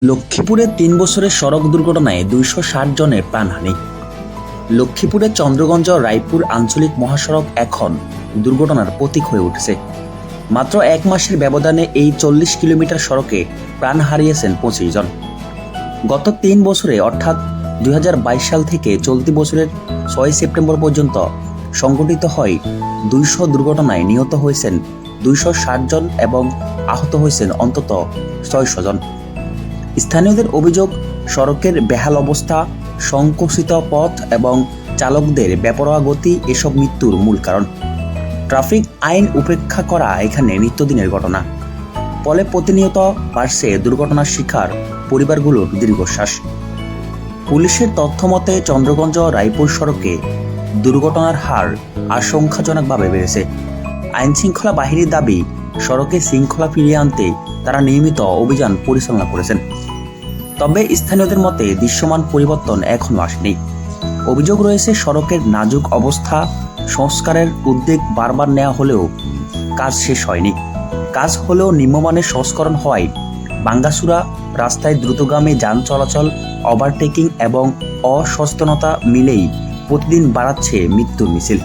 লক্ষ্মীপুরে ৩ বছরের সড়ক দুর্ঘটনায় ২৬০ জনের প্রাণহানি। লক্ষ্মীপুরের চন্দ্রগঞ্জ রায়পুর আঞ্চলিক মহাসড়ক এখন দুর্ঘটনার প্রতীক হয়ে উঠেছে। মাত্র এক মাসের ব্যবধানে এই ৪০ কিলোমিটার সড়কে প্রাণ হারিয়েছেন ২৫ জন। গত ৩ বছরে অর্থাৎ ২০২২ সাল থেকে চলতি বছরের ৬ সেপ্টেম্বর পর্যন্ত সংঘটিত হয় ২০০ দুর্ঘটনায় নিহত হয়েছেন ২৬০ জন এবং আহত হয়েছেন অন্তত ৬০০ জন। স্থানীয়দের অভিযোগ, সড়কের বেহাল অবস্থা, সংকুচিত পথ এবং চালকদের বেপরোয়া গতি এসব মৃত্যুর মূল কারণ। ট্রাফিক আইন উপেক্ষা করা এখানে নিত্যদিনের ঘটনা। ফলে প্রতিনিয়ত বাড়ছে দুর্ঘটনার শিকার পরিবারগুলোর দীর্ঘশ্বাস। পুলিশের তথ্য মতে চন্দ্রগঞ্জ রায়পুর সড়কে দুর্ঘটনার হার আশঙ্কাজনকভাবে বেড়েছে। আইনশৃঙ্খলা বাহিনীর দাবি, সড়কে শৃঙ্খলা ফিরিয়ে আনতে তারা নিয়মিত অভিযান পরিচালনা করেছেন। তবে স্থানীয়দের মতে দৃশ্যমান পরিবর্তন এখনও আসেনি। অভিযোগ রয়েছে, সড়কের নাজুক অবস্থা, সংস্কারের উদ্যোগ বারবার নেওয়া হলেও কাজ শেষ হয়নি। কাজ হলেও নিম্নমানের সংস্করণ হওয়ায় ভাঙ্গাচুরা রাস্তায় দ্রুতগামী যান চলাচল, ওভারটেকিং এবং অসচেতনতা মিলেই প্রতিদিন বাড়াচ্ছে মৃত্যুর মিছিল।